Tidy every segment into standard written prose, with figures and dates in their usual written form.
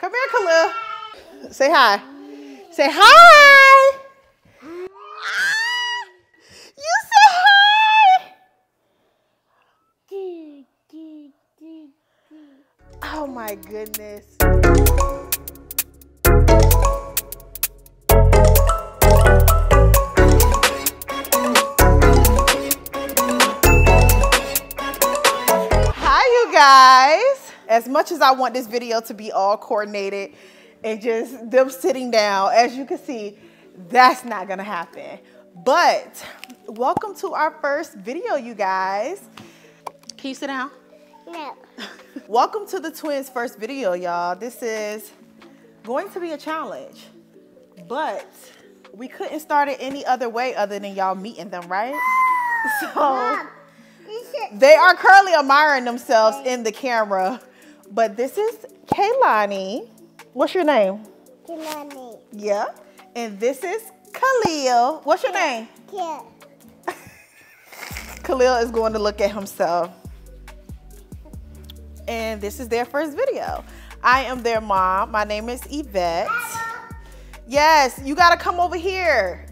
Come here, Khalil. Say hi. Say hi. You say hi. Oh my goodness. Hi, you guys. As much as I want this video to be all coordinated and just them sitting down, as you can see, that's not gonna happen. But welcome to our first video, you guys. Can you sit down? No. Welcome to the twins' first video, y'all. This is going to be a challenge, but we couldn't start it any other way other than y'all meeting them, right? So they are currently admiring themselves in the camera, but this is Kaylani. What's your name? Kaylani. Yeah. And this is Khalil. What's your name? Yeah. Khalil is going to look at himself. And this is their first video. I am their mom. My name is Yvette. Yes, you gotta come over here.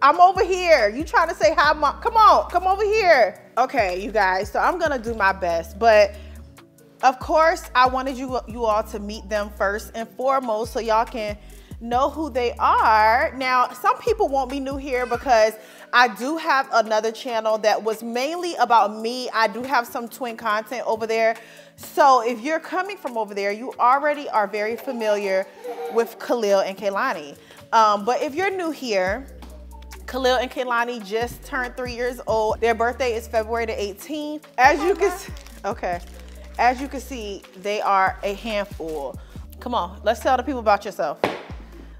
I'm over here. You trying to say hi, Mom? Come on, come over here. Okay, you guys, so I'm gonna do my best, but of course, I wanted you all to meet them first and foremost so y'all can know who they are. Now, some people won't be new here because I do have another channel that was mainly about me. I do have some twin content over there. So if you're coming from over there, you already are very familiar with Khalil and Kaylani. But if you're new here, Khalil and Kaylani just turned 3 years old. Their birthday is February the 18th. As you can see, okay. As you can see, they are a handful. Come on, let's tell the people about yourself.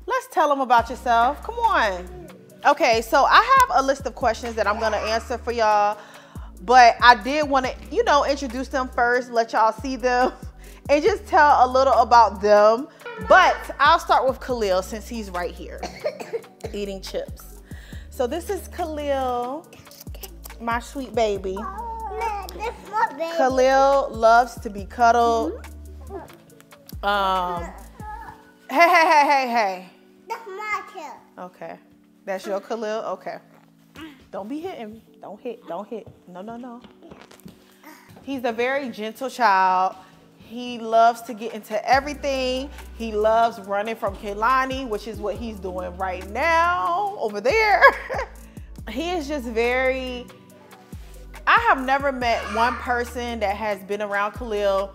Let's tell them about yourself. Come on. Okay, so I have a list of questions that I'm gonna answer for y'all, but I did wanna, introduce them first, let y'all see them, and just tell a little about them. But I'll start with Khalil since he's right here, eating chips. So this is Khalil, my sweet baby. No, that's my baby. Khalil loves to be cuddled. Hey. That's my kid. Okay, that's your Khalil? Okay. Don't be hitting. Don't hit. No. He's a very gentle child. He loves to get into everything. He loves running from Kaylani, which is what he's doing right now over there. He is just very... I have never met one person that has been around Khalil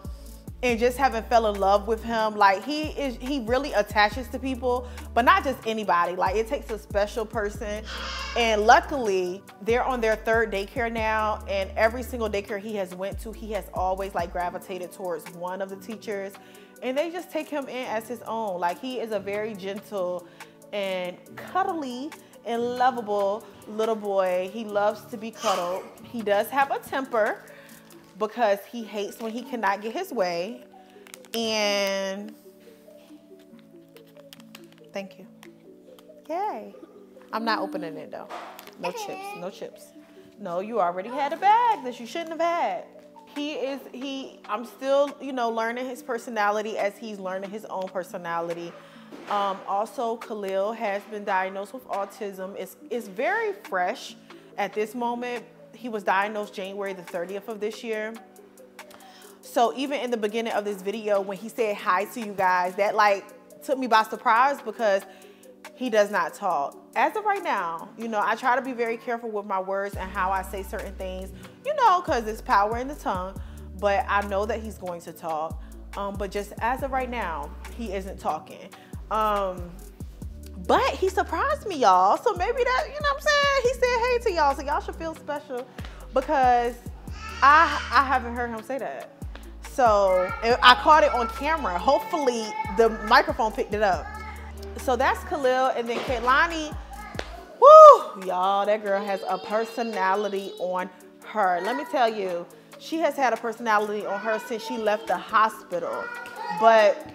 and just haven't fell in love with him. Like he really attaches to people, but not just anybody. Like it takes a special person. And luckily they're on their third daycare now, and every single daycare he has went to, he has always like gravitated towards one of the teachers, and they just take him in as his own. Like he is a very gentle and cuddly and lovable little boy. He loves to be cuddled. He does have a temper because he hates when he cannot get his way. And thank you. Yay. I'm not opening it though. No chips, no chips. No, you already had a bag that you shouldn't have had. I'm still, learning his personality as he's learning his own personality. Also, Khalil has been diagnosed with autism. It's very fresh at this moment. He was diagnosed January the 30th of this year. So even in the beginning of this video, when he said hi to you guys, that like took me by surprise because he does not talk. As of right now, I try to be very careful with my words and how I say certain things, because there's power in the tongue, but I know that he's going to talk. But just as of right now, he isn't talking. But he surprised me, y'all. So maybe that, what I'm saying? He said hey to y'all, so y'all should feel special because I haven't heard him say that. So I caught it on camera. Hopefully the microphone picked it up. So that's Khalil, and then Kaylani, woo, y'all, that girl has a personality on her. Let me tell you, she has had a personality on her since she left the hospital. But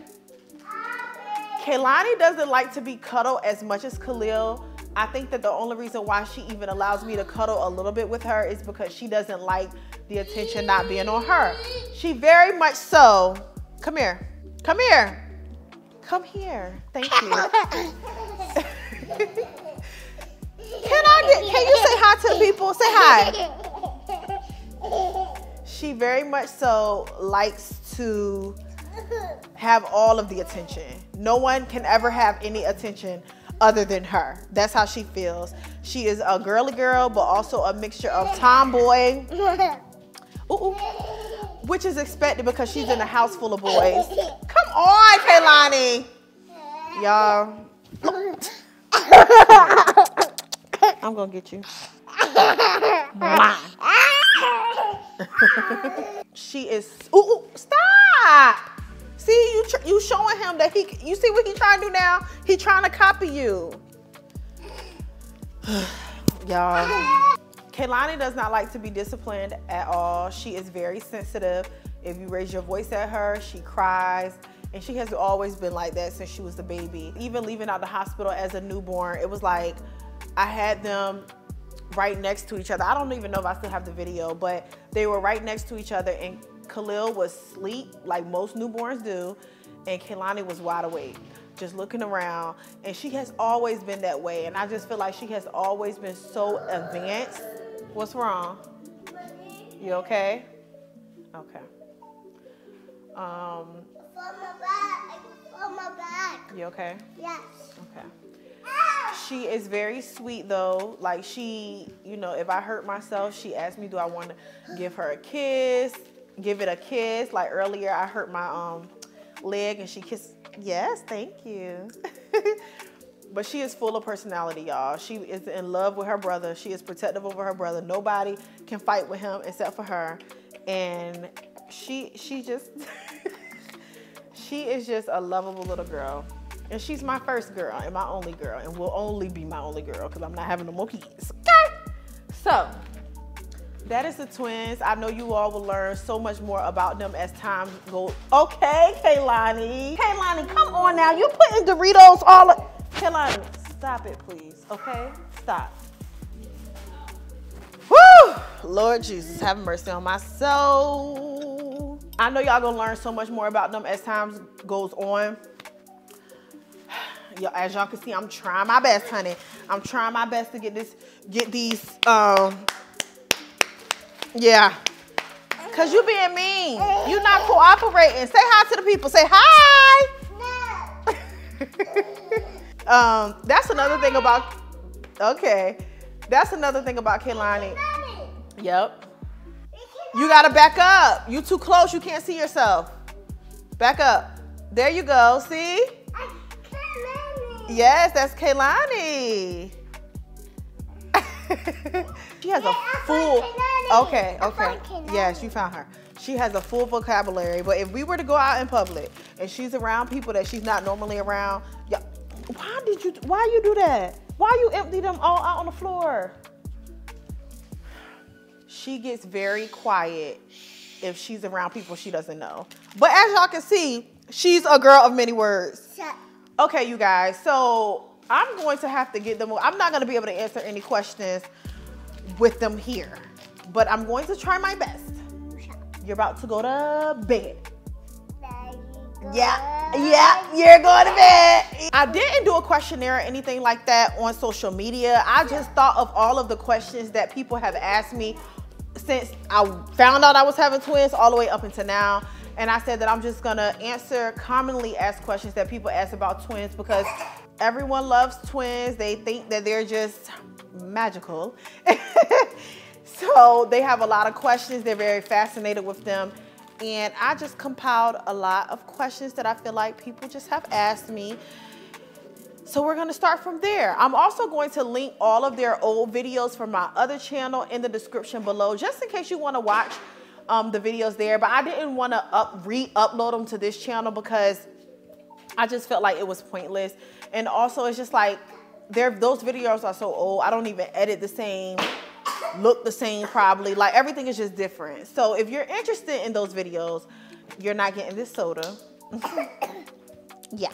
Kaylani doesn't like to be cuddled as much as Khalil. I think that the only reason why she even allows me to cuddle a little bit with her is because she doesn't like the attention not being on her. She very much so, come here, Come here. Thank you. Can you say hi to the people? Say hi. She very much so likes to have all of the attention. No one can ever have any attention other than her. That's how she feels. She is a girly girl, but also a mixture of tomboy. Ooh, which is expected because she's in a house full of boys. Come on, Kaylani. Y'all. I'm gonna get you. She is. Ooh, stop. See, you showing him that you see what he trying to do now? He trying to copy you. Y'all. Kaylani does not like to be disciplined at all. She is very sensitive. If you raise your voice at her, she cries. And she has always been like that since she was a baby. Even leaving out the hospital as a newborn, it was like I had them right next to each other. I don't even know if I still have the video, but they were right next to each other, and Khalil was asleep like most newborns do, and Kaylani was wide awake, just looking around. And she has always been that way, and I just feel like she has always been so advanced. What's wrong? You okay? Okay. For my back. You okay? Yes. Okay. She is very sweet though. Like she, you know, if I hurt myself, she asked me, do I want to give her a kiss? Give it a kiss. Like earlier, I hurt my leg and she kissed. Yes, thank you. But she is full of personality, y'all. She is in love with her brother. She is protective over her brother. Nobody can fight with him except for her. And she just, she is just a lovable little girl. And she's my first girl and my only girl, and will only be my only girl because I'm not having no more kids. Okay? So, that is the twins. I know you all will learn so much more about them as time goes. Okay, Kaylani. Kaylani, come on now. You're putting Doritos all. Kaylani, stop it, please. Okay? Stop. Woo! Lord Jesus, have mercy on my soul. I know y'all gonna learn so much more about them as time goes on. As y'all can see, I'm trying my best, honey. I'm trying my best to get these, yeah. Cause you being mean. You not cooperating. Say hi to the people. Say hi. No. That's another thing about, okay. That's another thing about Kaylani. Yep. You gotta back up. You too close, you can't see yourself. Back up. There you go, see? Yes, that's Kaylani. She has a full, okay. Yes, you found her. She has a full vocabulary, but if we were to go out in public and she's around people that she's not normally around, why you do that? Why you empty them all out on the floor? She gets very quiet if she's around people she doesn't know. But as y'all can see, she's a girl of many words. Okay, you guys, so I'm going to have to get them. I'm not going to be able to answer any questions with them here, but I'm going to try my best. You're about to go to bed. Yeah, you're going to bed. I didn't do a questionnaire or anything like that on social media. I just thought of all of the questions that people have asked me since I found out I was having twins all the way up until now. And I said that I'm just gonna answer commonly asked questions that people ask about twins because everyone loves twins. They think that they're just magical. So they have a lot of questions. They're very fascinated with them. And I just compiled a lot of questions that I feel like people just have asked me. So we're gonna start from there. I'm also going to link all of their old videos from my other channel in the description below, just in case you wanna watch the videos there, but I didn't want to re-upload them to this channel because I just felt like it was pointless. And also it's just like those videos are so old. I don't even edit the same, look the same probably. Like everything is just different. So if you're interested in those videos, you're not getting this soda. Yeah.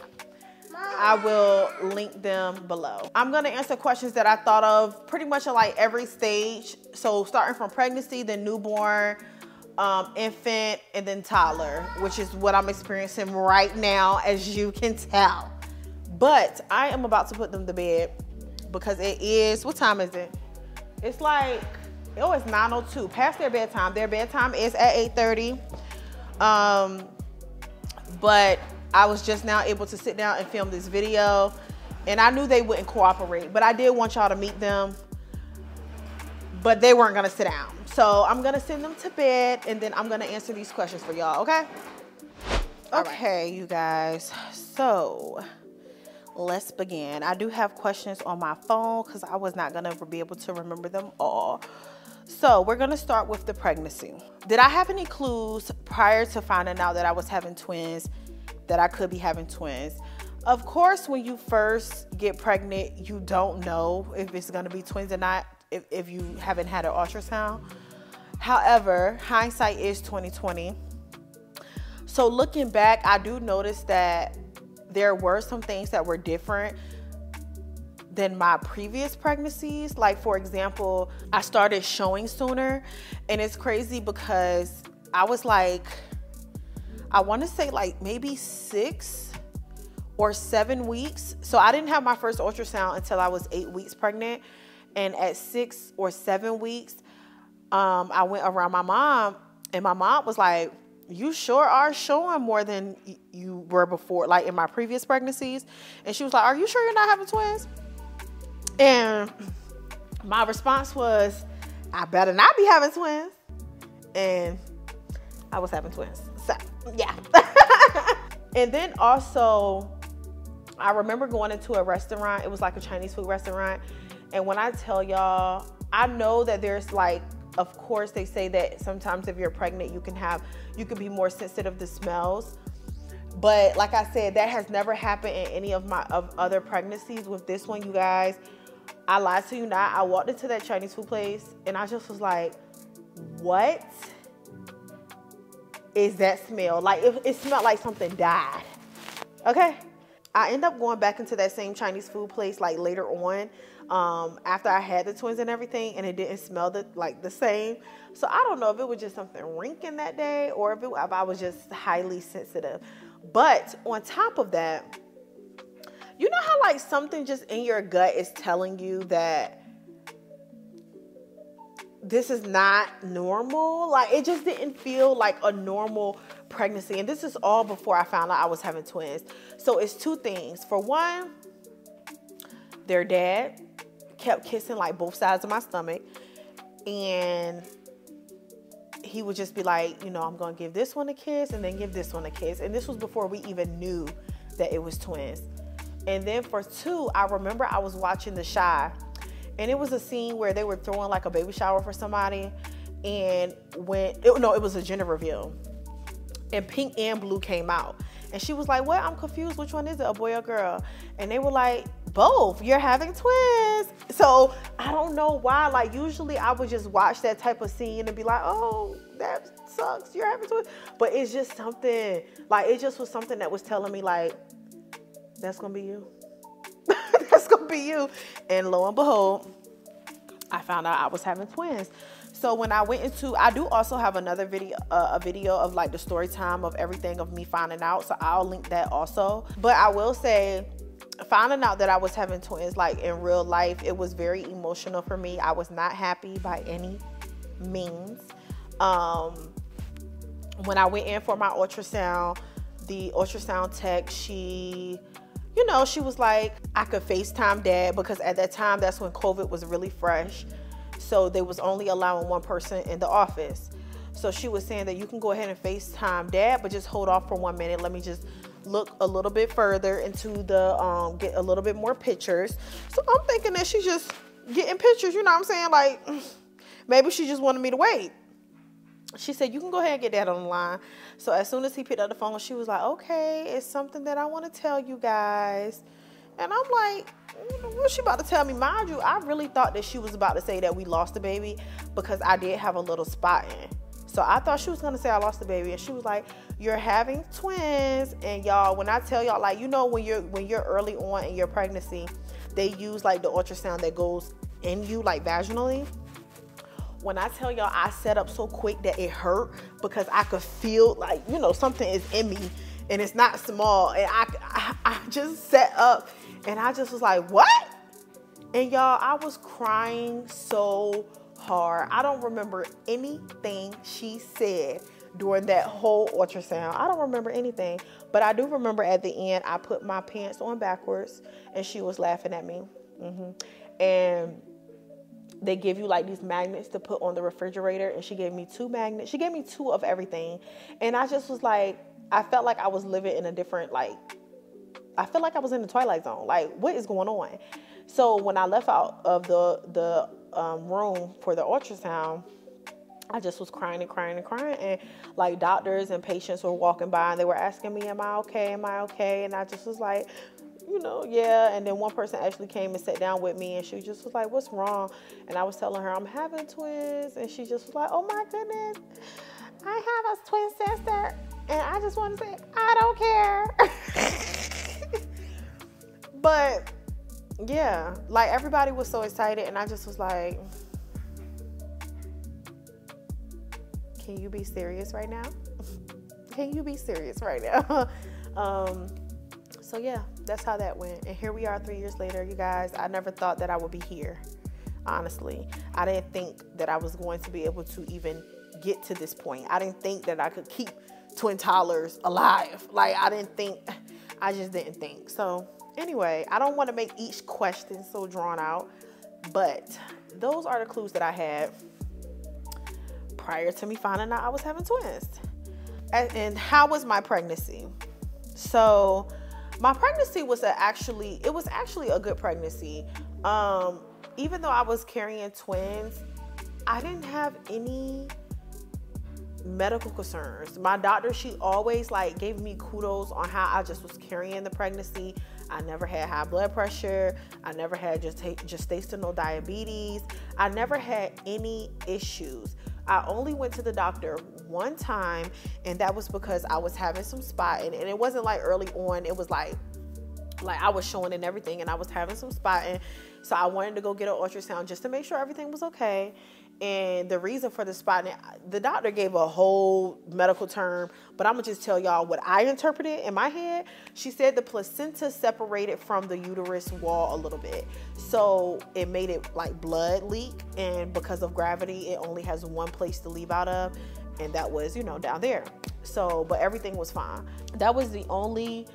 I will link them below. I'm gonna answer questions that I thought of pretty much at like every stage. So starting from pregnancy, then newborn, infant, and then toddler, which is what I'm experiencing right now, as you can tell. But I am about to put them to bed because it is, what time is it? It's like, oh, it's 9:02, past their bedtime. Their bedtime is at 8:30. But I was just now able to sit down and film this video, and I knew they wouldn't cooperate, but I did want y'all to meet them, but they weren't gonna sit down. So I'm gonna send them to bed, and then I'm gonna answer these questions for y'all, okay? Okay, you guys, so let's begin. I do have questions on my phone because I was not gonna be able to remember them all. So we're gonna start with the pregnancy. Did I have any clues prior to finding out that I was having twins, that I could be having twins? Of course, when you first get pregnant, you don't know if it's gonna be twins or not, if you haven't had an ultrasound. However, hindsight is 2020. So looking back, I do notice that there were some things that were different than my previous pregnancies. Like, for example, I started showing sooner, and it's crazy because I was like, I want to say like maybe 6 or 7 weeks. So I didn't have my first ultrasound until I was 8 weeks pregnant. And at 6 or 7 weeks, I went around my mom, and my mom was like, you sure are showing more than you were before, like in my previous pregnancies. And she was like, are you sure you're not having twins? And my response was, I better not be having twins. And I was having twins. So, yeah. And then also, I remember going into a restaurant. It was like a Chinese food restaurant. And when I tell y'all, I know that there's like, of course, they say that sometimes if you're pregnant, you can be more sensitive to smells. But like I said, that has never happened in any of my other pregnancies. With this one, you guys, I lied to you not. I walked into that Chinese food place, and I just was like, what is that smell? Like, it smelled like something died. Okay. I end up going back into that same Chinese food place like later on, after I had the twins and everything, and it didn't smell the same. So I don't know if it was just something rinking that day, or if I was just highly sensitive. But on top of that, you know how like something just in your gut is telling you that this is not normal? Like, it just didn't feel like a normal pregnancy. And this is all before I found out I was having twins. So it's two things. For one, their dad kept kissing like both sides of my stomach, and he would just be like, you know, I'm gonna give this one a kiss and then give this one a kiss. And this was before we even knew that it was twins. And then for two, I remember I was watching The Chi, and it was a scene where they were throwing like a baby shower for somebody, and it was a gender reveal, and pink and blue came out, and she was like, what? I'm confused, which one is it, a boy or girl? And they were like, both, you're having twins. So I don't know why, like usually I would just watch that type of scene and be like, oh, that sucks, you're having twins. But it's just something, like it just was something that was telling me like, that's gonna be you. That's gonna be you. And lo and behold, I found out I was having twins. So when I went into, I do also have another video, a video of like the story time of everything of me finding out. So I'll link that also. But I will say, finding out that I was having twins, like in real life, it was very emotional for me. I was not happy by any means. When I went in for my ultrasound, the ultrasound tech, she was like, I could FaceTime dad, because at that time, that's when COVID was really fresh. So they was only allowing one person in the office. So she was saying that you can go ahead and FaceTime dad, but just hold off for 1 minute. Let me just look a little bit further into the, get a little bit more pictures. So I'm thinking that she's just getting pictures, you know what I'm saying? Like, maybe she just wanted me to wait. She said, you can go ahead and get that on the line. So as soon as he picked up the phone, she was like, okay, it's something that I want to tell you guys. And I'm like, what's she about to tell me? Mind you, I really thought that she was about to say that we lost the baby, because I did have a little spot in. So I thought she was going to say I lost the baby. And she was like, you're having twins. And y'all, when I tell y'all, like, you know, when you're early on in your pregnancy, they use like the ultrasound that goes in you, like vaginally. When I tell y'all I set up so quick that it hurt because I could feel like, you know, something is in me and it's not small. And I just set up and I just was like, what? And y'all, I was crying so hard. I don't remember anything she said during that whole ultrasound. I don't remember anything, but I do remember at the end, I put my pants on backwards and she was laughing at me. And they give you like these magnets to put on the refrigerator, and she gave me 2 magnets. She gave me 2 of everything. And I just was like, I felt like I was living in a different, like, I felt like I was in the Twilight Zone. Like, what is going on? So when I left out of the room for the ultrasound, I just was crying and crying and crying. And like doctors and patients were walking by and they were asking me, am I okay? Am I okay? And I just was like, you know, yeah. And then one person actually came and sat down with me and she just was like, what's wrong? And I was telling her I'm having twins. And she just was like, oh my goodness, I have a twin sister. And I just want to say, I don't care. But yeah, like everybody was so excited and I just was like, can you be serious right now? Can you be serious right now? So yeah, that's how that went. And here we are 3 years later, you guys. I never thought that I would be here, honestly. I didn't think that I was going to be able to even get to this point. I didn't think that I could keep twin toddlers alive. Like, I just didn't think. So anyway, I don't want to make each question so drawn out, but those are the clues that I had prior to me finding out I was having twins. And how was my pregnancy? So my pregnancy was actually a good pregnancy. Even though I was carrying twins, I didn't have any medical concerns. My doctor, she always like gave me kudos on how I just was carrying the pregnancy. I never had high blood pressure. I never had gestational diabetes. I never had any issues. I only went to the doctor one time, and that was because I was having some spotting, and it wasn't like early on. It was like I was showing and everything, and I was having some spotting. So I wanted to go get an ultrasound just to make sure everything was okay. And the reason for the spotting, the doctor gave a whole medical term, but I'm gonna just tell y'all what I interpreted in my head. She said the placenta separated from the uterus wall a little bit. So it made it like blood leak, and because of gravity, it only has one place to leave out of, and that was, you know, down there. So, but everything was fine. That was the only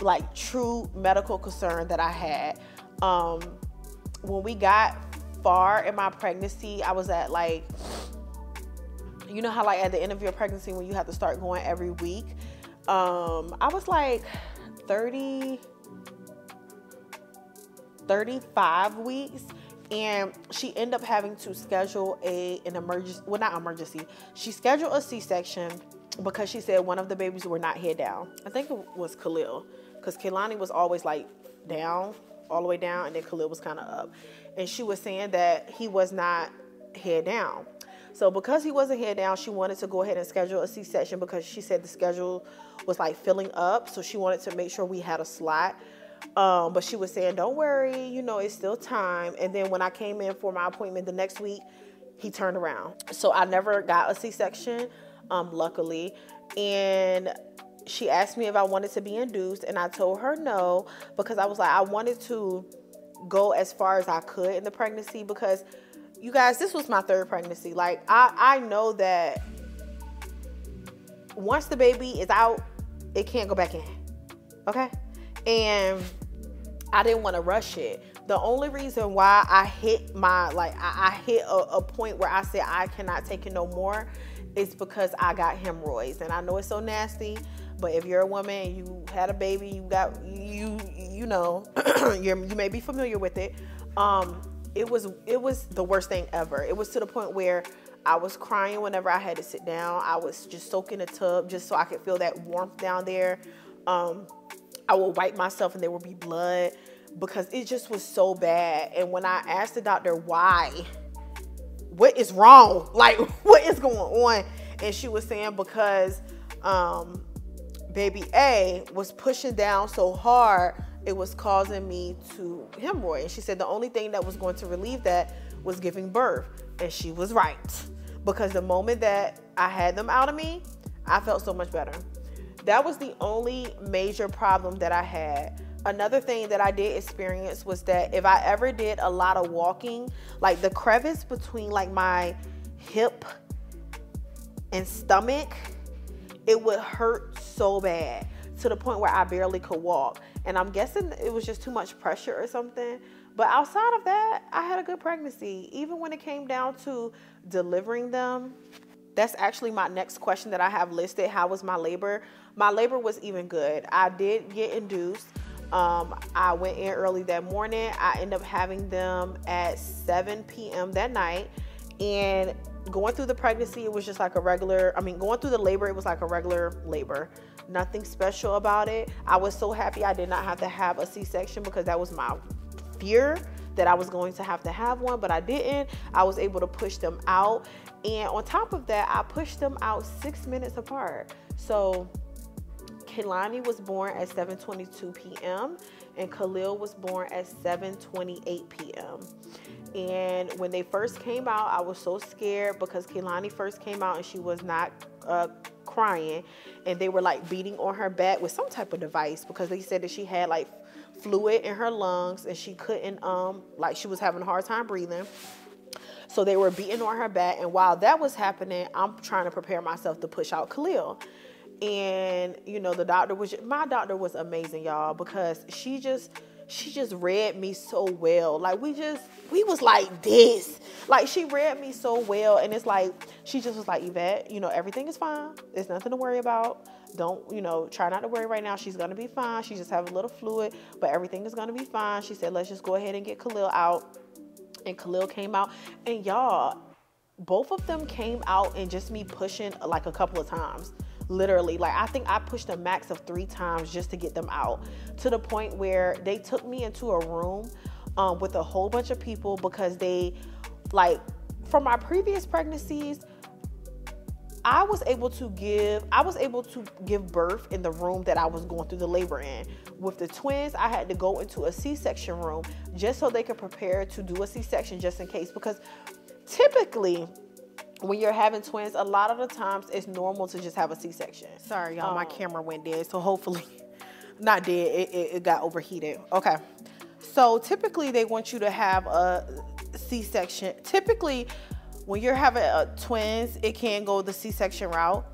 like true medical concern that I had. When we got far in my pregnancy, I was at like, you know how like at the end of your pregnancy when you have to start going every week, I was like 35 weeks, and she ended up having to schedule an emergency, well, not emergency, she scheduled a C-section because she said one of the babies were not head down. I think it was Khalil, because Kehlani was always like down, all the way down, and then Khalil was kind of up. And she was saying that he was not head down. So because he wasn't head down, she wanted to go ahead and schedule a C-section because she said the schedule was like filling up. So she wanted to make sure we had a slot. But she was saying, don't worry, you know, it's still time. And then when I came in for my appointment the next week, he turned around. So I never got a C-section, luckily. And she asked me if I wanted to be induced, and I told her no, because I was like, I wanted to go as far as I could in the pregnancy, because you guys, this was my 3rd pregnancy. Like, I know that once the baby is out, it can't go back in, okay? And I didn't want to rush it. The only reason why I hit my, like, I hit a point where I said I cannot take it no more is because I got hemorrhoids. And I know it's so nasty, but if you're a woman and you had a baby, you know, you may be familiar with it. It was the worst thing ever. It was to the point where I was crying whenever I had to sit down. I was just soaking a tub just so I could feel that warmth down there. I would wipe myself and there would be blood because it just was so bad. And when I asked the doctor why, what is wrong? Like, what is going on? And she was saying because baby A was pushing down so hard, it was causing me to hemorrhoid. And she said the only thing that was going to relieve that was giving birth. And she was right. Because the moment that I had them out of me, I felt so much better. That was the only major problem that I had. Another thing that I did experience was that if I ever did a lot of walking, like the crevice between like my hip and stomach, it would hurt so bad to the point where I barely could walk. And I'm guessing it was just too much pressure or something. But outside of that, I had a good pregnancy. Even when it came down to delivering them, that's actually my next question that I have listed. How was my labor? My labor was even good. I did get induced. I went in early that morning. I ended up having them at 7 p.m. that night. And going through the pregnancy, it was just like a regular, going through the labor, it was like a regular labor. Nothing special about it. I was so happy I did not have to have a C-section because that was my fear, that I was going to have one, but I didn't. I was able to push them out. And on top of that, I pushed them out 6 minutes apart. So Kehlani was born at 7:22 p.m. and Khalil was born at 7:28 p.m. And when they first came out, I was so scared because Kehlani first came out and she was not crying. And they were like beating on her back with some type of device because they said that she had like fluid in her lungs and she couldn't, like she was having a hard time breathing. So they were beating on her back. And while that was happening, I'm trying to prepare myself to push out Khalil. And, you know, my doctor was amazing, y'all, because she just read me so well. Like we was like this, like she read me so well. And it's like, she just was like, Yvette, you know, everything is fine. There's nothing to worry about. Don't, you know, try not to worry right now. She's going to be fine. She just have a little fluid, but everything is going to be fine. She said, let's just go ahead and get Khalil out. And Khalil came out, and y'all, both of them came out and just me pushing like a couple of times. Literally, like I think I pushed a max of 3 times just to get them out, to the point where they took me into a room with a whole bunch of people because they, like, from my previous pregnancies, I was able to give birth in the room that I was going through the labor in. With the twins, I had to go into a C-section room just so they could prepare to do a C-section just in case, because typically when you're having twins, a lot of the times it's normal to just have a C-section. Sorry, y'all, my camera went dead, so hopefully, not dead, it got overheated. Okay, so typically they want you to have a C-section. Typically, when you're having twins, it can go the C-section route,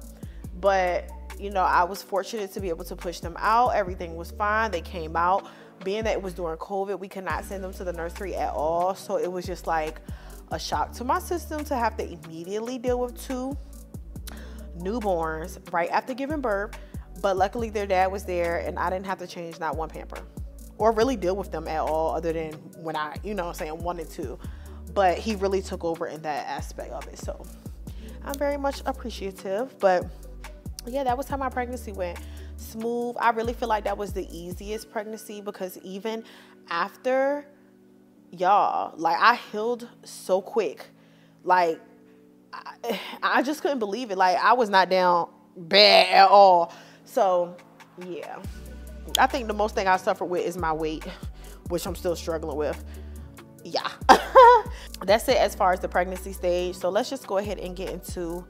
but you know, I was fortunate to be able to push them out. Everything was fine. They came out. Being that it was during COVID, we could not send them to the nursery at all, so it was just like a shock to my system to have to immediately deal with 2 newborns right after giving birth. But luckily their dad was there and I didn't have to change not one pamper or really deal with them at all, other than when I, you know what I'm saying, wanted to. But he really took over in that aspect of it. So I'm very much appreciative. But yeah, that was how my pregnancy went. Smooth. I really feel like that was the easiest pregnancy because even after, y'all, like I healed so quick. Like I just couldn't believe it. Like I was not down bad at all. So yeah, I think the most thing I suffered with is my weight, which I'm still struggling with. Yeah. That's it as far as the pregnancy stage. So let's just go ahead and get into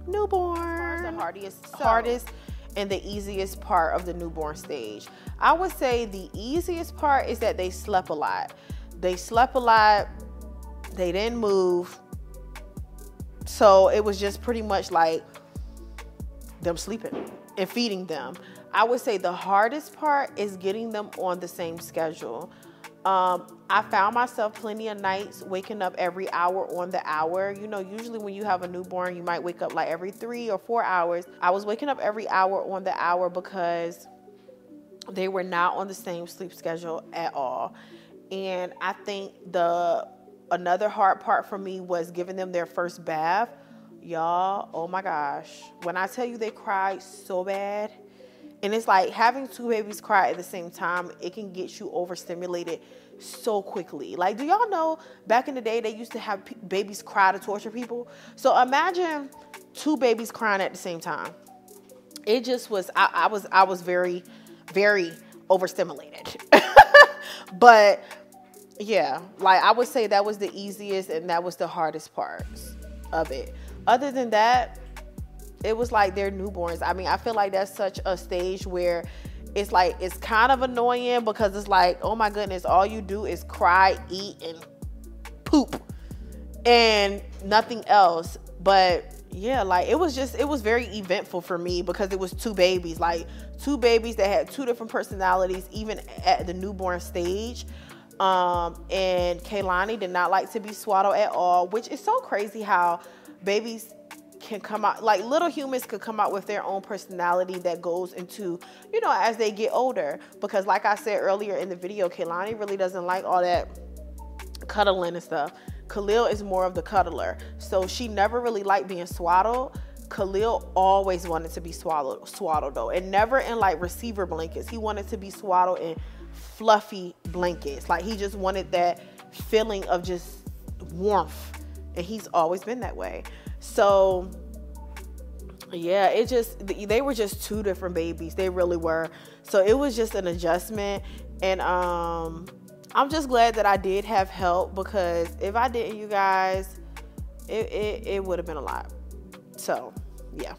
newborn. The hardest and the easiest part of the newborn stage. I would say the easiest part is that they slept a lot. They slept a lot. They didn't move. So it was just pretty much like them sleeping and feeding them. I would say the hardest part is getting them on the same schedule. I found myself plenty of nights waking up every hour on the hour. You know, usually when you have a newborn, you might wake up like every 3 or 4 hours. I was waking up every hour on the hour because they were not on the same sleep schedule at all. And I think another hard part for me was giving them their first bath. Y'all, oh my gosh. When I tell you they cried so bad, and it's like having 2 babies cry at the same time, it can get you overstimulated so quickly. Like, do y'all know back in the day, they used to have babies cry to torture people? So imagine 2 babies crying at the same time. It just was, I was very, very overstimulated. But yeah, like I would say that was the easiest and that was the hardest parts of it. Other than that, it was like they're newborns. I mean, I feel like that's such a stage where it's like, it's kind of annoying because it's like, oh my goodness, all you do is cry, eat, and poop and nothing else. But yeah, like it was very eventful for me because it was two babies that had two different personalities, even at the newborn stage. And Kaylani did not like to be swaddled at all, which is so crazy how babies can come out, like little humans could come out with their own personality that goes into, you know, as they get older. Because like I said earlier in the video, Kaylani really doesn't like all that cuddling and stuff. Khalil is more of the cuddler. So she never really liked being swaddled. Khalil always wanted to be swaddled though, and never in like receiver blankets. He wanted to be swaddled in fluffy blankets. Like he just wanted that feeling of just warmth, and he's always been that way. So yeah, they were just two different babies. They really were. So it was just an adjustment, and I'm just glad that I did have help, because if I didn't, you guys, it would have been a lot. So yeah,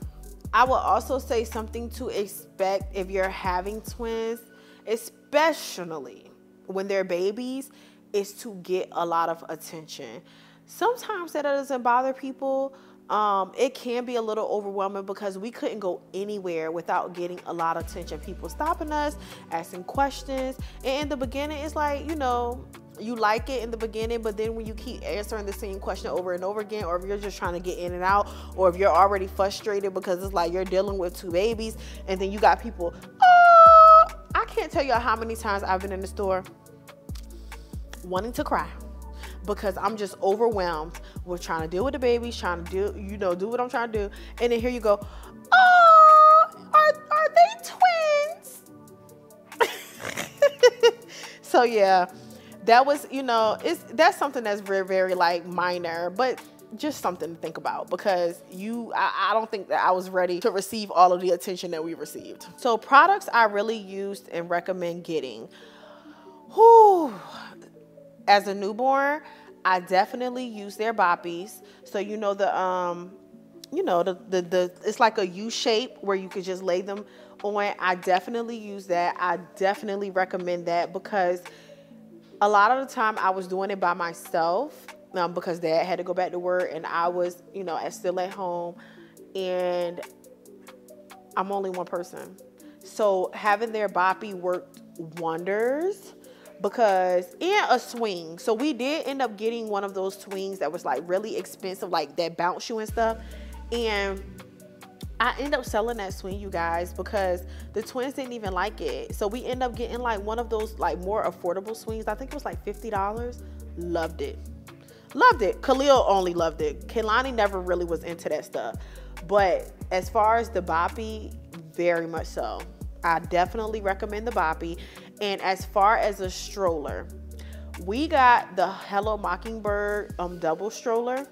I will also say something to expect if you're having twins, especially when they're babies, is to get a lot of attention. Sometimes that doesn't bother people. It can be a little overwhelming because we couldn't go anywhere without getting a lot of attention. People stopping us, asking questions. And in the beginning, it's like, you know, you like it in the beginning, but then when you keep answering the same question over and over again, or if you're just trying to get in and out, or if you're already frustrated because it's like you're dealing with two babies, and then you got people, oh, I can't tell you how many times I've been in the store wanting to cry, because I'm just overwhelmed with trying to deal with the babies, trying to do, you know, do what I'm trying to do. And then here you go, oh, are they twins? So yeah, that was, you know, that's something that's very, very like minor, but just something to think about, because I don't think that I was ready to receive all of the attention that we received. So products I really used and recommend getting. Whew. As a newborn, I definitely use their boppies. So you know the it's like a U shape where you could just lay them on. I definitely use that. I definitely recommend that, because a lot of the time I was doing it by myself, because Dad had to go back to work and I was, you know, still at home, and I'm only one person. So having their boppy worked wonders. Because, and a swing. So we did end up getting one of those swings that was like really expensive, like that bounce you and stuff. And I ended up selling that swing, you guys, because the twins didn't even like it. So we ended up getting like one of those like more affordable swings. I think it was like $50. Loved it. Loved it. Khalil only loved it. Kaylani never really was into that stuff. But as far as the boppy, very much so. I definitely recommend the boppy. And as far as a stroller, we got the Hello Mockingbird double stroller.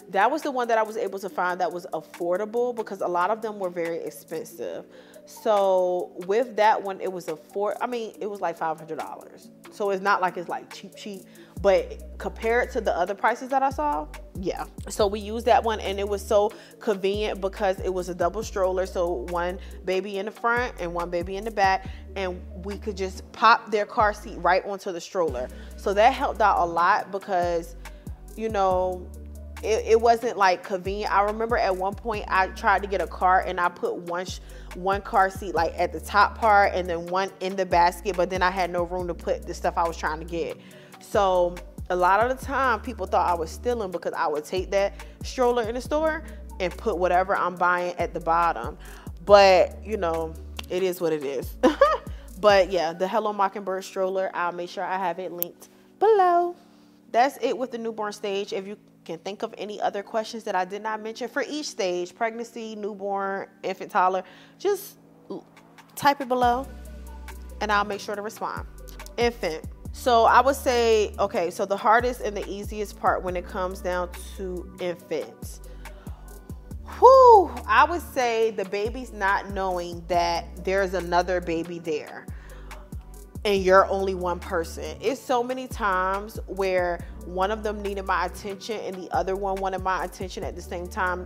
That was the one that I was able to find that was affordable, because a lot of them were very expensive. So with that one, it was it was like $500. So it's not like it's like cheap, but compared to the other prices that I saw, yeah. So we used that one, and it was so convenient because it was a double stroller. So one baby in the front and one baby in the back, and we could just pop their car seat right onto the stroller. So that helped out a lot, because, you know, it wasn't like convenient. I remember at one point I tried to get a car, and I put one car seat like at the top part and then one in the basket, but then I had no room to put the stuff I was trying to get. So a lot of the time people thought I was stealing, because I would take that stroller in the store and put whatever I'm buying at the bottom. But you know, it is what it is. But yeah, the Hello Mockingbird stroller, I'll make sure I have it linked below. That's it with the newborn stage. If you can think of any other questions that I did not mention for each stage, pregnancy, newborn, infant, toddler, just type it below and I'll make sure to respond. Infant. So I would say, okay, so the hardest and the easiest part when it comes down to infants. Whew, I would say the baby's not knowing that there's another baby there. and you're only one person. It's so many times where one of them needed my attention and the other one wanted my attention at the same time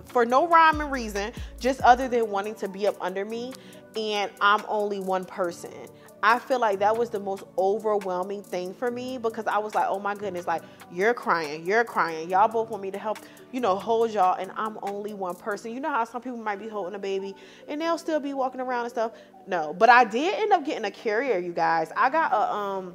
for no rhyme and reason, just other than wanting to be up under me, and I'm only one person. I feel like that was the most overwhelming thing for me, because I was like, oh my goodness, like, you're crying. Y'all both want me to help, hold y'all, and I'm only one person. You know how some people might be holding a baby and they'll still be walking around and stuff? No, but I did end up getting a carrier, you guys. I got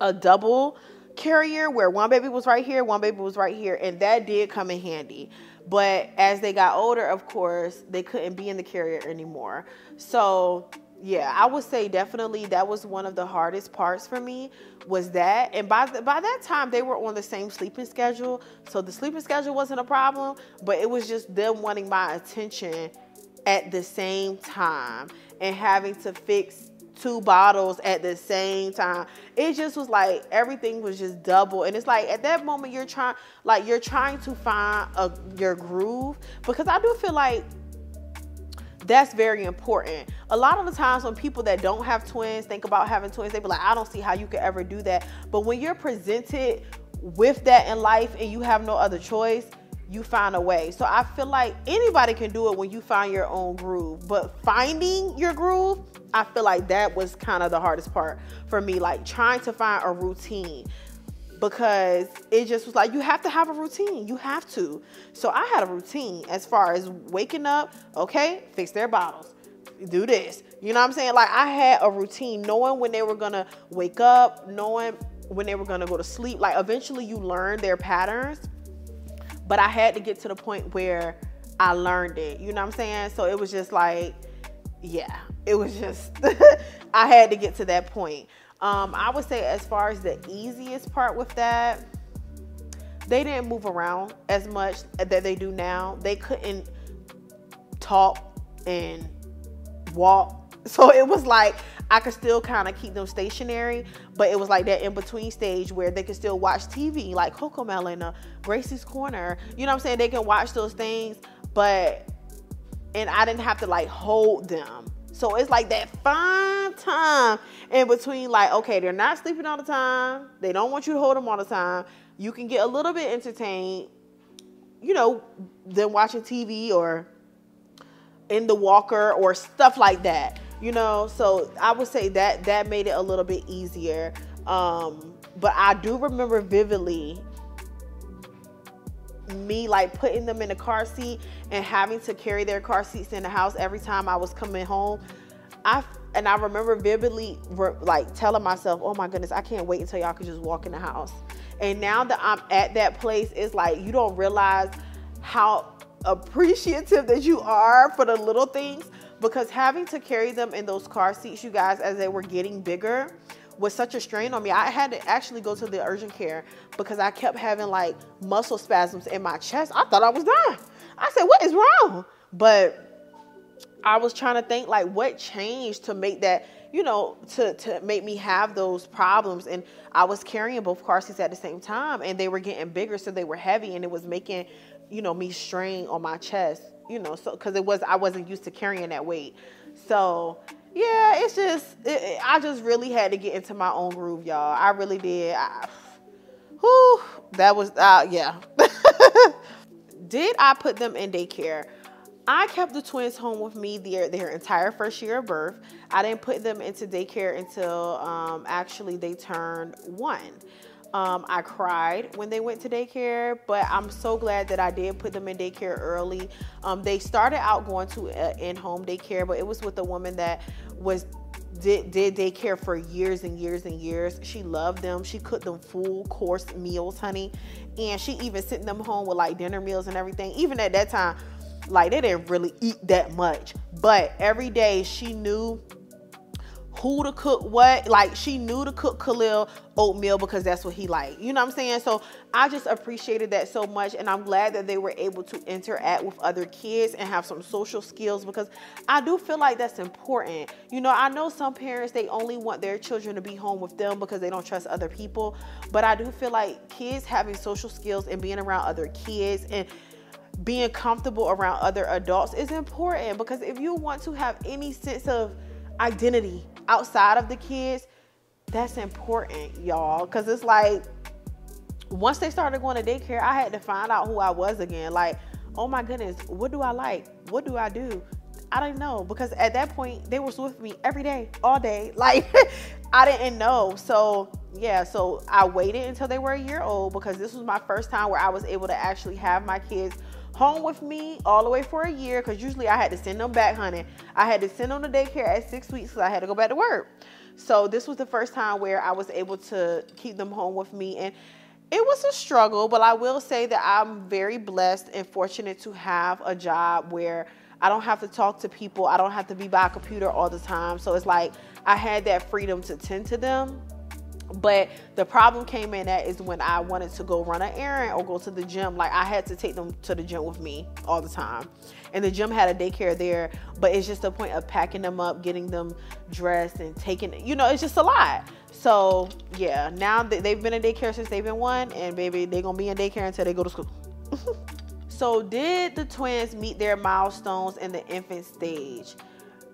a double carrier where one baby was right here, one baby was right here, and that did come in handy. But as they got older, of course, they couldn't be in the carrier anymore. So yeah, I would say definitely that was one of the hardest parts for me, was that. And by that time, they were on the same sleeping schedule. So the sleeping schedule wasn't a problem, but it was just them wanting my attention at the same time and having to fix 2 bottles at the same time. It just was like everything was just double. And it's like at that moment you're trying to find your groove, because I do feel like that's very important. A lot of the times when people that don't have twins think about having twins, they be like, I don't see how you could ever do that. But when you're presented with that in life and you have no other choice, you find a way. So I feel like anybody can do it when you find your own groove. But finding your groove, I feel like that was kind of the hardest part for me, like trying to find a routine. Because it just was like, you have to have a routine. You have to. So I had a routine as far as waking up, okay, fix their bottles, do this. You know what I'm saying? Like, I had a routine, knowing when they were going to wake up, knowing when they were going to go to sleep. Like, eventually you learn their patterns. But I had to get to the point where I learned it. You know what I'm saying? So it was just like, yeah, it was just, I had to get to that point. I would say as far as the easiest part with that, they didn't move around as much that they do now. They couldn't talk and walk. So it was like, I could still kind of keep them stationary, but it was like that in-between stage where they could still watch TV, like CoComelon, Gracie's Corner. You know what I'm saying? They can watch those things, and I didn't have to like hold them. So it's like that fine time in between, like, okay, they're not sleeping all the time. They don't want you to hold them all the time. You can get a little bit entertained, them watching TV or in the walker or stuff like that. So I would say that made it a little bit easier. But I do remember vividly me like putting them in the car seat and having to carry their car seats in the house every time I was coming home. I remember vividly like telling myself, oh my goodness, I can't wait until y'all can just walk in the house. And now that I'm at that place, it's like you don't realize how appreciative that you are for the little things, because having to carry them in those car seats, you guys, as they were getting bigger, was such a strain on me. I had to actually go to the urgent care because I kept having like muscle spasms in my chest. I thought I was dying. I said, what is wrong? But I was trying to think like what changed to make that, to make me have those problems. And I was carrying both car seats at the same time, and they were getting bigger, so they were heavy, and it was making, me strain on my chest, so because I wasn't used to carrying that weight. So yeah, it's just, I just really had to get into my own groove, y'all. I really did. That was, yeah. Did I put them in daycare? I kept the twins home with me their entire first year of birth. I didn't put them into daycare until actually they turned 1. I cried when they went to daycare, but I'm so glad that I did put them in daycare early. They started out going to in-home daycare, but it was with a woman that did daycare for years and years and years. She loved them. She cooked them full course meals, honey. And she even sent them home with like dinner meals and everything. Even at that time, like they didn't really eat that much, but every day she knew who to cook what. Like she knew to cook Khalil oatmeal because that's what he liked. You know what I'm saying? So I just appreciated that so much, and I'm glad that they were able to interact with other kids and have some social skills, because I do feel like that's important. I know some parents, they only want their children to be home with them because they don't trust other people, but I do feel like kids having social skills and being around other kids and being comfortable around other adults is important, because if you want to have any sense of identity outside of the kids, that's important, y'all. Because it's like, once they started going to daycare, I had to find out who I was again. Like, oh my goodness, what do I like? What do I do? I didn't know, because at that point they were with me every day, all day. Like, I didn't know. So yeah, so I waited until they were a year old, because this was my first time where I was able to actually have my kids home with me all the way for a year. Because usually I had to send them back, honey. I had to send them to daycare at 6 weeks because I had to go back to work. So this was the first time where I was able to keep them home with me, and it was a struggle, but I will say that I'm very blessed and fortunate to have a job where I don't have to talk to people. I don't have to be by a computer all the time. So it's like I had that freedom to tend to them. But the problem came in that is when I wanted to go run an errand or go to the gym, like I had to take them to the gym with me all the time. And the gym had a daycare there, but it's just a point of packing them up, getting them dressed and taking, you know, it's just a lot. So yeah, now they've been in daycare since they've been 1, and baby, they're going to be in daycare until they go to school. So did the twins meet their milestones in the infant stage?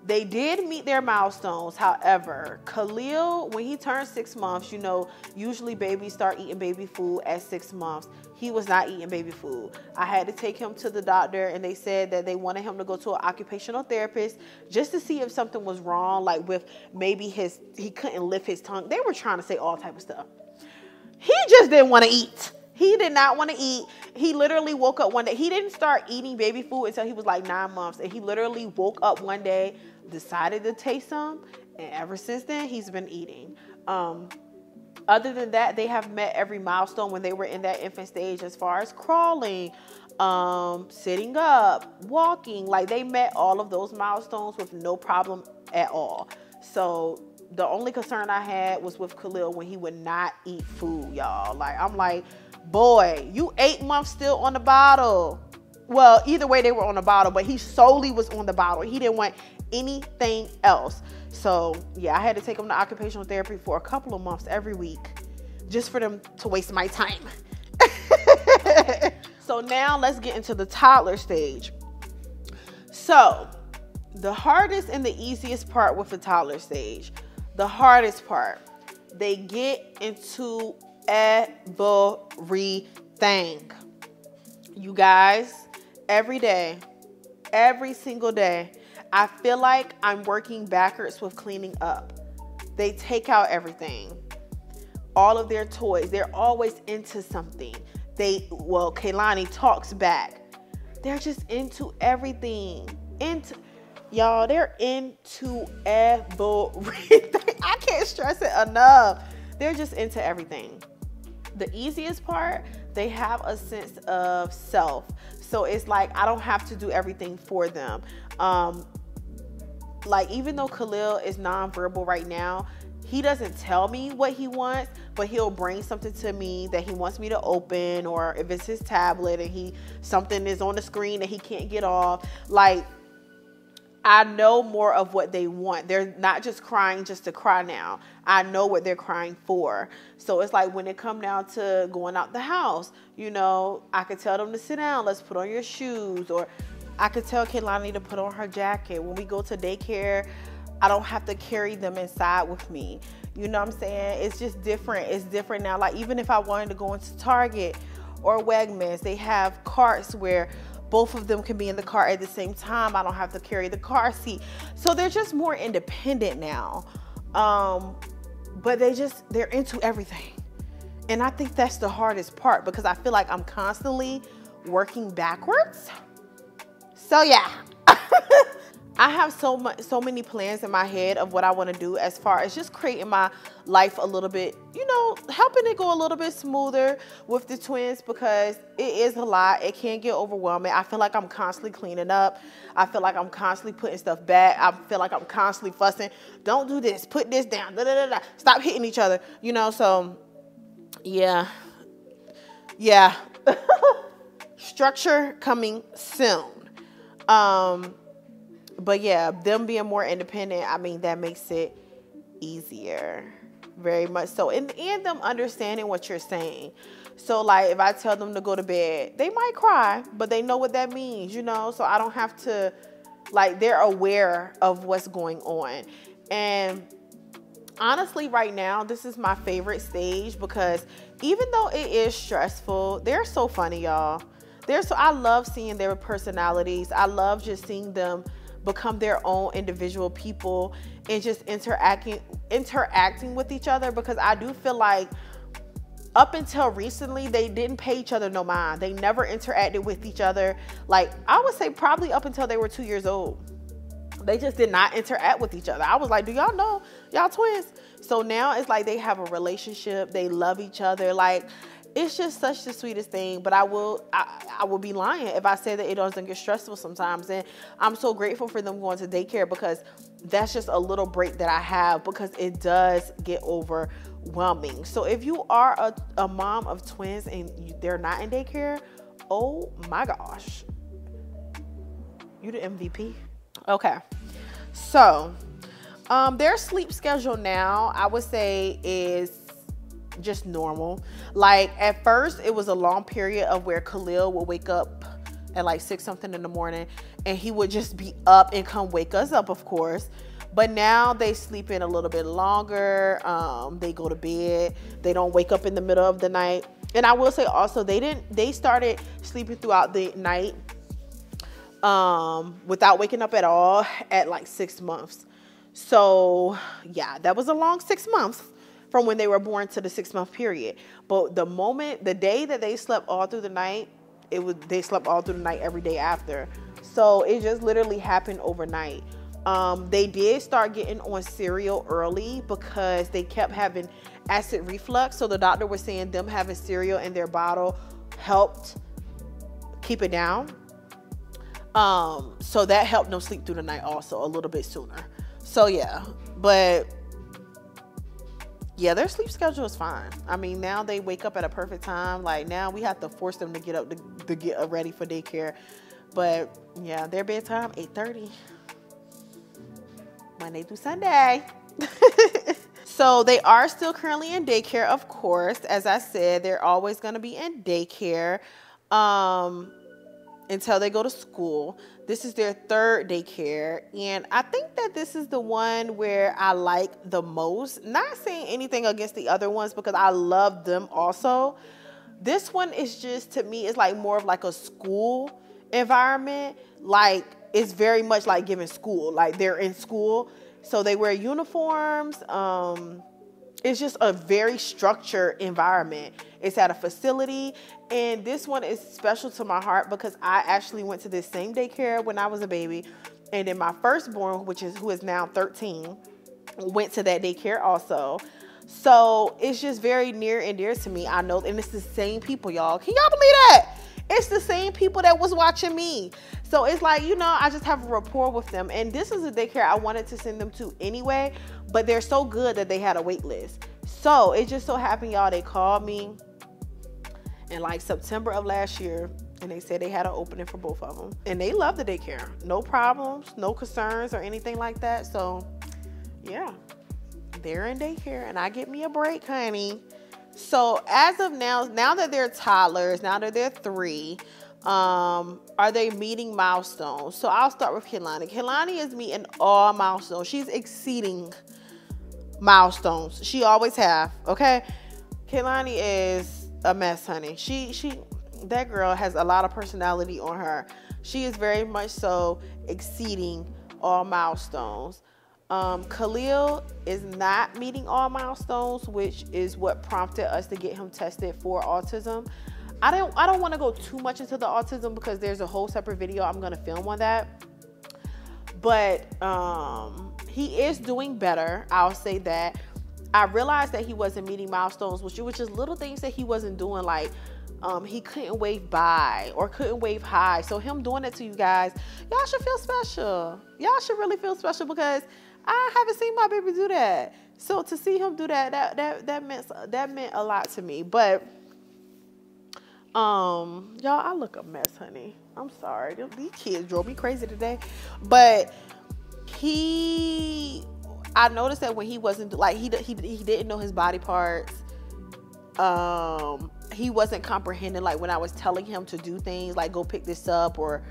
They did meet their milestones. However, Khalil, when he turned 6 months, you know, usually babies start eating baby food at 6 months. He was not eating baby food. I had to take him to the doctor, and they said that they wanted him to go to an occupational therapist just to see if something was wrong, like with maybe he couldn't lift his tongue. They were trying to say all type of stuff. He just didn't want to eat. He did not want to eat. He literally woke up one day. He didn't start eating baby food until he was like 9 months. And he literally woke up one day, decided to taste some. And ever since then, he's been eating. Other than that, they have met every milestone when they were in that infant stage, as far as crawling, sitting up, walking. Like, they met all of those milestones with no problem at all. So the only concern I had was with Khalil when he would not eat food, y'all. Like, I'm like, boy, you 8 months still on the bottle. Well, either way, they were on the bottle, but he solely was on the bottle. He didn't want anything else. So yeah, I had to take him to occupational therapy for a couple of months every week just for them to waste my time. So now let's get into the toddler stage. So the hardest and the easiest part with the toddler stage, the hardest part, they get into everything. You guys, every day, every single day, I feel like I'm working backwards with cleaning up. They take out everything, all of their toys. They're always into something. Kaylani talks back. They're just into everything. Y'all, they're into everything. I can't stress it enough. They're just into everything. The easiest part, they have a sense of self. So it's like, I don't have to do everything for them. Like, even though Khalil is nonverbal right now, he doesn't tell me what he wants, but he'll bring something to me that he wants me to open, or if it's his tablet and something is on the screen that he can't get off. Like, I know more of what they want. They're not just crying just to cry now. I know what they're crying for. So it's like when it come down to going out the house, you know, I could tell them to sit down. Let's put on your shoes. Or I could tell Kaylani to put on her jacket. When we go to daycare, I don't have to carry them inside with me. You know what I'm saying? It's just different. It's different now. Like, even if I wanted to go into Target or Wegmans, they have carts where both of them can be in the car at the same time. I don't have to carry the car seat. So they're just more independent now. But they're into everything. And I think that's the hardest part, because I feel like I'm constantly working backwards. So yeah. I have so many plans in my head of what I want to do, as far as just creating my life a little bit, you know, helping it go a little bit smoother with the twins, because it is a lot. It can get overwhelming. I feel like I'm constantly cleaning up. I feel like I'm constantly putting stuff back. I feel like I'm constantly fussing. Don't do this. Put this down. Da, da, da, da. Stop hitting each other. You know, so yeah. Yeah. Structure coming soon. But yeah, them being more independent, I mean, that makes it easier. Very much so. And them understanding what you're saying. So like, if I tell them to go to bed, they might cry, but they know what that means, you know? So I don't have to, like, they're aware of what's going on. And Honestly, right now, this is my favorite stage because even though it is stressful, they're so funny, y'all. I love seeing their personalities. I love just seeing them become their own individual people and just interacting with each other, because I do feel like up until recently, they didn't pay each other no mind. They never interacted with each other. Like, I would say probably up until they were 2 years old. They just did not interact with each other. I was like, do y'all know y'all twins? So now it's like they have a relationship. They love each other. Like, it's just such the sweetest thing. But I will be lying if I say that it doesn't get stressful sometimes. And I'm so grateful for them going to daycare, because that's just a little break that I have, because it does get overwhelming. So if you are a mom of twins and they're not in daycare, oh my gosh, you the MVP. Okay, so their sleep schedule now, I would say, is just normal. Like, at first it was a long period of where Khalil would wake up at like 6 something in the morning, and he would just be up and come wake us up, of course. But now they sleep in a little bit longer. They go to bed. They don't wake up in the middle of the night. And I will say also, they started sleeping throughout the night without waking up at all at like 6 months. So yeah, that was a long 6 months from when they were born to the 6-month period. But the day that they slept all through the night, they slept all through the night every day after. So it just literally happened overnight. They did start getting on cereal early because they kept having acid reflux. So the doctor was saying them having cereal in their bottle helped keep it down. So that helped them sleep through the night also a little bit sooner. So yeah, but yeah, their sleep schedule is fine. I mean, now they wake up at a perfect time. Like, now we have to force them to get up to get ready for daycare. But yeah, their bedtime 8:30. Monday through Sunday. So they are still currently in daycare, of course. As I said, they're always going to be in daycare until they go to school. This is their 3rd daycare, and I think that this is the one where I like the most. Not saying anything against the other ones, because I love them also. This one is just, to me, it's like more of like a school environment. Like, it's very much like giving school. Like, they're in school, so they wear uniforms. It's just a very structured environment. It's at a facility, and this one is special to my heart because I actually went to this same daycare when I was a baby, and then my firstborn, who is now 13, went to that daycare also. So it's just very near and dear to me. I know, and it's the same people, y'all. Can y'all believe that? It's the same people that was watching me. So it's like, I just have a rapport with them. And this is a daycare I wanted to send them to anyway, but they're so good that they had a wait list. So it just so happened, y'all, they called me in like September of last year, and they said they had an opening for both of them. And they love the daycare. No problems, no concerns or anything like that. So yeah, they're in daycare, and I get me a break, honey. So as of now that they're toddlers, now that they're 3, are they meeting milestones? So I'll start with Kehlani. Kehlani is meeting all milestones. She's exceeding milestones. She always have, okay? Kehlani is a mess, honey. That girl has a lot of personality on her. She is very much so exceeding all milestones. Khalil is not meeting all milestones, which is what prompted us to get him tested for autism. I don't want to go too much into the autism because there's a whole separate video I'm going to film on that. But he is doing better. I'll say that. I realized that he wasn't meeting milestones, which was just little things that he wasn't doing, like he couldn't wave bye or couldn't wave hi. So him doing it to you guys, y'all should feel special. Y'all should really feel special because I haven't seen my baby do that. So to see him do that meant a lot to me. But y'all, I look a mess, honey. I'm sorry. These kids drove me crazy today. But I noticed that when he wasn't, like, he didn't know his body parts. He wasn't comprehending, like, when I was telling him to do things, like go pick this up, or,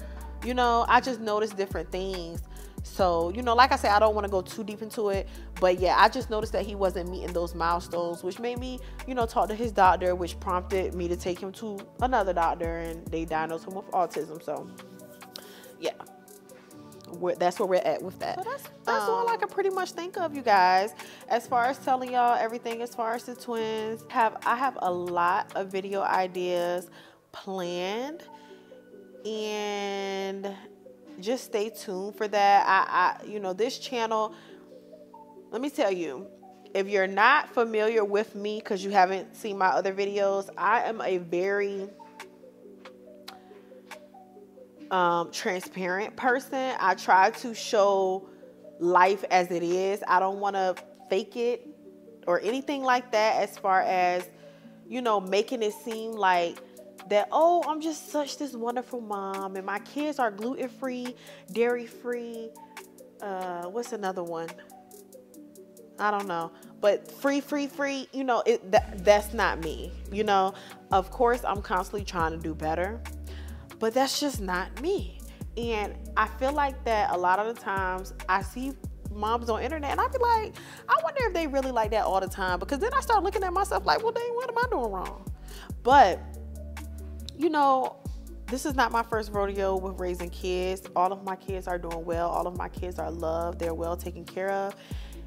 I just noticed different things. So, you know, like I said, I don't want to go too deep into it. But yeah, I just noticed that he wasn't meeting those milestones, which made me, you know, talk to his doctor, which prompted me to take him to another doctor, and they diagnosed him with autism. So yeah, that's where we're at with that. So that's all I can pretty much think of, you guys, as far as telling y'all everything as far as the twins. I have a lot of video ideas planned, and just stay tuned for that. You know, this channel, let me tell you, if you're not familiar with me because you haven't seen my other videos, I am a very transparent person. I try to show life as it is. I don't want to fake it or anything like that, as far as, you know, making it seem like that, oh, I'm just such this wonderful mom and my kids are gluten-free, dairy-free, what's another one? I don't know, but free, you know, that's not me. You know, of course, I'm constantly trying to do better, but that's just not me. And I feel like that a lot of the times I see moms on internet and I be like, I wonder if they really like that all the time, because then I start looking at myself like, well, dang, what am I doing wrong? But you know, this is not my first rodeo with raising kids. All of my kids are doing well. All of my kids are loved. They're well taken care of.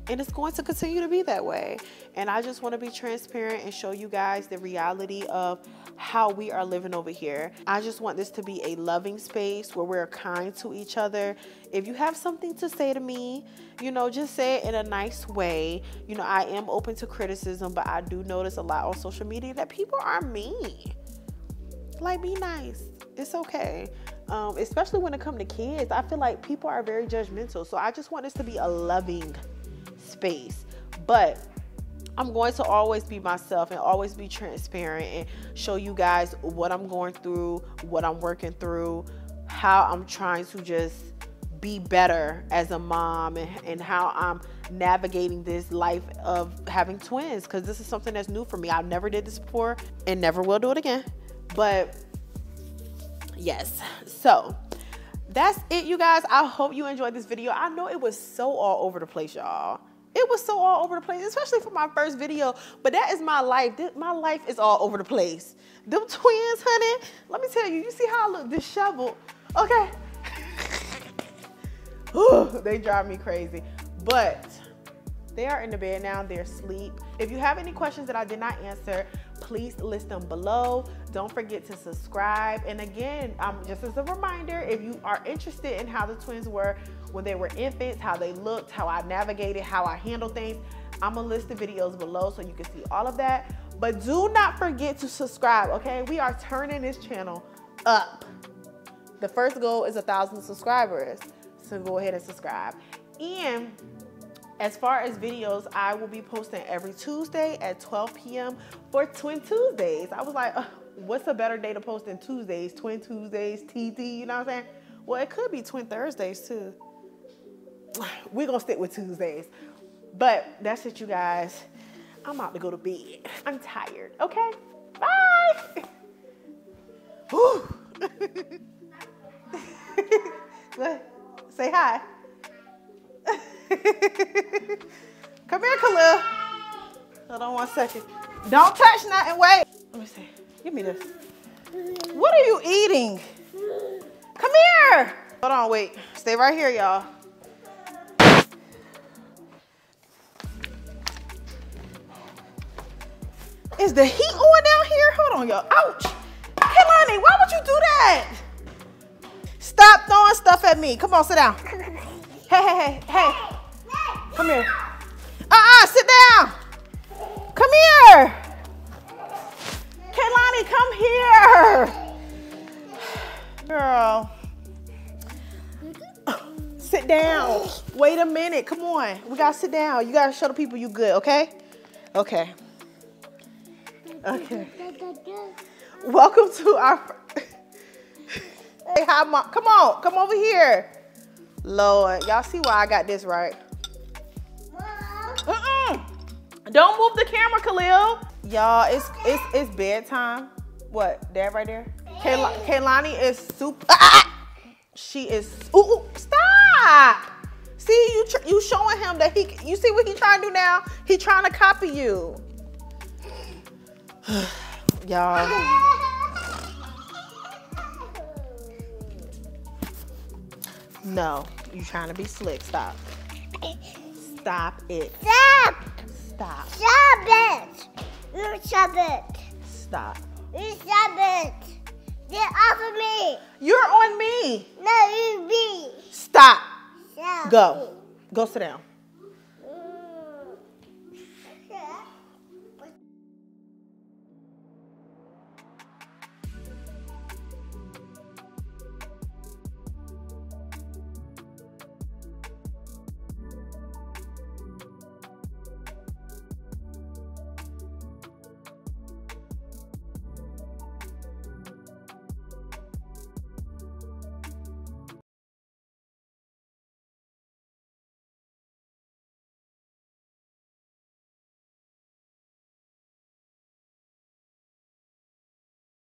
And it's going to continue to be that way. And I just want to be transparent and show you guys the reality of how we are living over here. I just want this to be a loving space where we're kind to each other. If you have something to say to me, you know, just say it in a nice way. You know, I am open to criticism, but I do notice a lot on social media that people are mean. Like, be nice. It's okay. Especially when it comes to kids, I feel like people are very judgmental. So I just want this to be a loving space. But I'm going to always be myself and always be transparent and show you guys what I'm going through, what I'm working through, how I'm trying to just be better as a mom, and how I'm navigating this life of having twins, because this is something that's new for me. I never did this before and never will do it again. But yes, so that's it, you guys. I hope you enjoyed this video. I know it was so all over the place, y'all. It was so all over the place, especially for my first video. But that is my life. My life is all over the place. Them twins, honey, let me tell you, you see how I look disheveled? Okay. They drive me crazy. But they are in the bed now. They're asleep. If you have any questions that I did not answer, please list them below. Don't forget to subscribe. And again, just as a reminder, if you are interested in how the twins were when they were infants, how they looked, how I navigated, how I handle things, I'm gonna list the videos below so you can see all of that. But do not forget to subscribe, okay? We are turning this channel up. The first goal is 1,000 subscribers. So go ahead and subscribe. And as far as videos, I will be posting every Tuesday at 12 p.m. for Twin Tuesdays. I was like, what's a better day to post than Tuesdays? Twin Tuesdays, TT, you know what I'm saying? Well, it could be Twin Thursdays too. We're gonna stick with Tuesdays. But that's it, you guys. I'm about to go to bed. I'm tired, okay? Bye! Whew. Say hi. Come here, Khalil. Hold on 1 second. Don't touch nothing. Wait. Let me see. Give me this. What are you eating? Come here. Hold on. Wait. Stay right here, y'all. Is the heat on down here? Hold on, y'all. Ouch. Hey, Lonnie, why would you do that? Stop throwing stuff at me. Come on, sit down. Hey. Come here. Sit down. Come here. Kaylani, come here. Girl. Sit down. Wait a minute. Come on. We got to sit down. You got to show the people you good, okay? Okay. Welcome to our... Hey, hi, Mom. Come on. Come over here. Lord, y'all see why I got this right. Don't move the camera, Khalil. Y'all, it's bedtime. What? Dad right there? Kaylani is super. She is. Ooh, stop. See, you showing him that you see what he trying to do now? He trying to copy you. Y'all. No, you trying to be slick. Stop. Stop it. Stop. Stop. Stop it. You stop it. Stop. You stop it. Get off of me. You're on me. No, you be. Stop. Stop. Go. Go sit down.